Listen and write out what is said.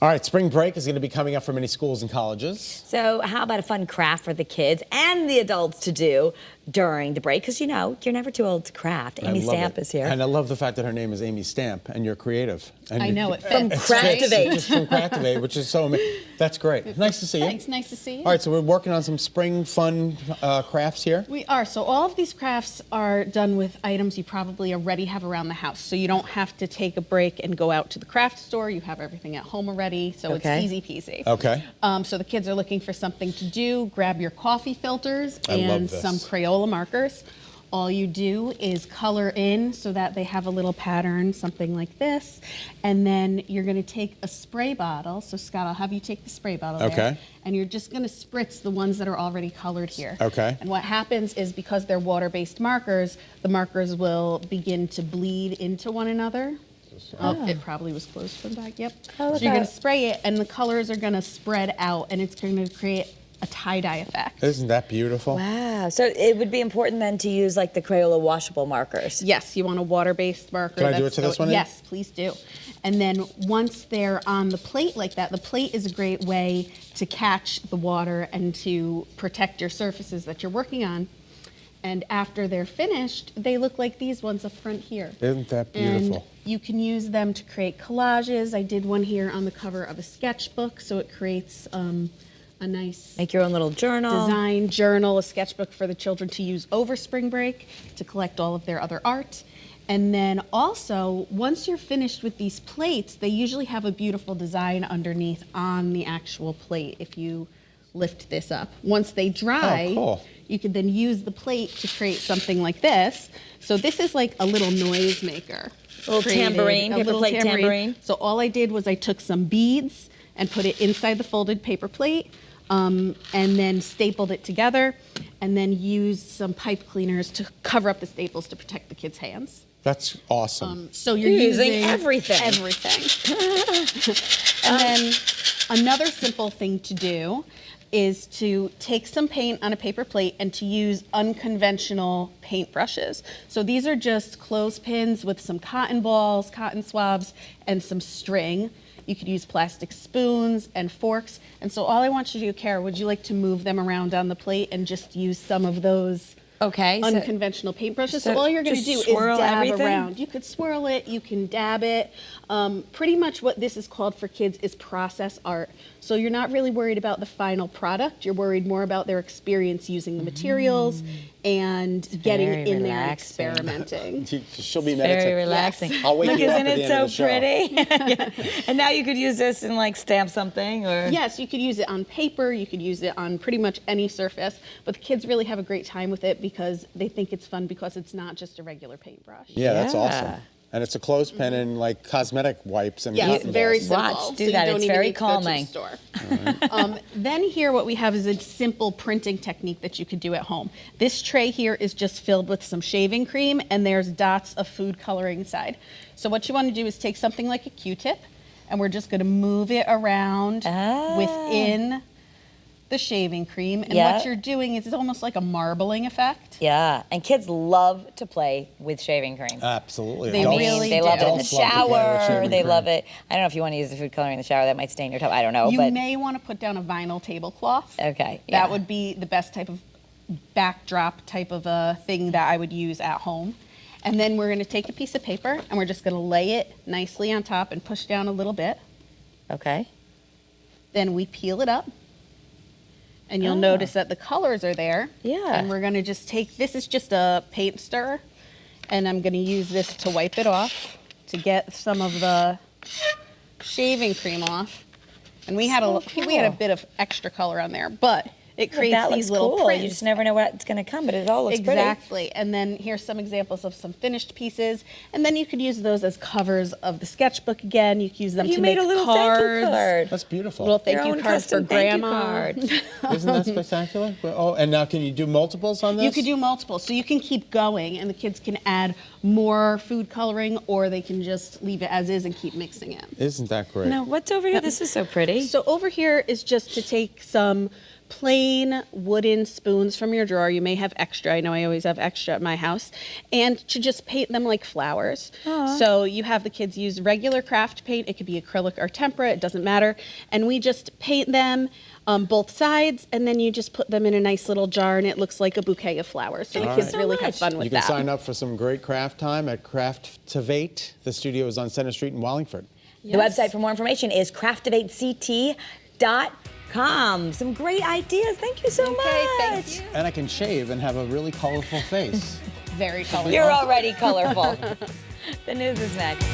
All right, spring break is going to be coming up for many schools and colleges. So how about a fun craft for the kids and the adults to do during the break? Because, you know, you're never too old to craft. Amy Stamp is here. And I love the fact that her name is Amy Stamp, and you're creative. And I know, it fits. From Craftivate. Just from Craftivate, which is so amazing. That's great. Nice to see you. Thanks, nice to see you. All right, so we're working on some spring fun crafts here. We are. So all of these crafts are done with items you probably already have around the house. So you don't have to take a break and go out to the craft store. You have everything at home already, so it's easy peasy. Okay. So the kids are looking for something to do. Grab your coffee filters I love and this. some Crayola markers. All you do is color in so that they have a little pattern, something like this. And then you're going to take a spray bottle. So Scott, I'll have you take the spray bottle there. And you're just going to spritz the ones that are already colored here. Okay. And what happens is because they're water-based markers, the markers will begin to bleed into one another. Oh, it probably was closed from back. Yep. Oh, so you're going to spray it, and the colors are going to spread out, and it's going to create a tie-dye effect. Isn't that beautiful? Wow. So it would be important then to use like the Crayola washable markers. Yes, you want a water-based marker. Can I do it to this one? Yes, please do. And then once they're on the plate like that, the plate is a great way to catch the water and to protect your surfaces that you're working on. And after they're finished, they look like these ones up front here. Isn't that beautiful? And you can use them to create collages. I did one here on the cover of a sketchbook, so it creates a nice Make your own little journal. design journal, a sketchbook for the children to use over spring break to collect all of their other art. And then also, once you're finished with these plates, they usually have a beautiful design underneath on the actual plate if you lift this up. Once they dry, you can then use the plate to create something like this. So this is like a little noise maker. A little tambourine, paper plate tambourine. So all I did was I took some beads and put it inside the folded paper plate, and then stapled it together, and then used some pipe cleaners to cover up the staples to protect the kids' hands. That's awesome. So you're using everything. And then another simple thing to do is to take some paint on a paper plate and to use unconventional paint brushes. So these are just clothespins with some cotton balls, cotton swabs, and some string. You could use plastic spoons and forks. And so all I want you to do, Kara, would you like to move them around on the plate and just use some of those unconventional paintbrushes? So all you're going to do is dab around. You could swirl it, you can dab it. Pretty much what this is called for kids is process art. So you're not really worried about the final product. You're worried more about their experience using the materials and getting in there and experimenting. She'll be meditating. Very relaxing. Yes. I'll wake Look, you up isn't at the it end of so the show. pretty? Yeah. And now you could use this and like stamp something, or Yes, you could use it on paper, you could use it on pretty much any surface, but the kids really have a great time with it because they think it's fun because it's not just a regular paintbrush. Yeah, that's awesome. And it's a clothespin and like cosmetic wipes and Yes, cotton very balls. simple. Watch, do so that. You don't It's even very need to go to the calming. store. Then here what we have is a simple printing technique that you could do at home. This tray here is just filled with some shaving cream and there's dots of food coloring inside. So what you want to do is take something like a Q-tip and we're just going to move it around within the shaving cream. And what you're doing is it's almost like a marbling effect. yeah. And kids love to play with shaving cream. Absolutely. They Adults- really They love it in the adults love to play with shower. shaving They cream. love it. I don't know if you want to use the food coloring in the shower. That might stain your tub. I don't know. You but may want to put down a vinyl tablecloth. okay. That would be the best type of backdrop type of a thing that I would use at home. And then we're going to take a piece of paper and we're just going to lay it nicely on top and push down a little bit. Okay. Then we peel it up. And you'll notice that the colors are there. Yeah. And we're going to just take, this is just a paint stirrer. And I'm going to use this to wipe it off to get some of the shaving cream off. And we had a bit of extra color on there, but it creates that these looks little cool. prints. You just never know what's going to come, but it all looks pretty. Exactly. And then here's some examples of some finished pieces. And then you could use those as covers of the sketchbook again. You could use them You to made make a little cards. thank you card. That's beautiful. Little thank Your you own cards for custom thank you grandma. card. Isn't that spectacular? Oh, and now can you do multiples on this? You could do multiple, so you can keep going, and the kids can add more food coloring, or they can just leave it as is and keep mixing it. Isn't that great? No, what's over here? This is so pretty. So over here is just to take some plain wooden spoons from your drawer. You may have extra. I know I always have extra at my house. And to just paint them like flowers. So you have the kids use regular craft paint. It could be acrylic or tempera. It doesn't matter. And we just paint them both sides, and then you just put them in a nice little jar, and it looks like a bouquet of flowers. So the kids so really have much. fun with You can that. sign up for some great craft time at Craftivate. The studio is on Center Street in Wallingford. The website for more information is craftivatect.com. Some great ideas. Thank you so much. Thank you. And I can shave and have a really colorful face. Very colorful. You're already colorful. The news is next.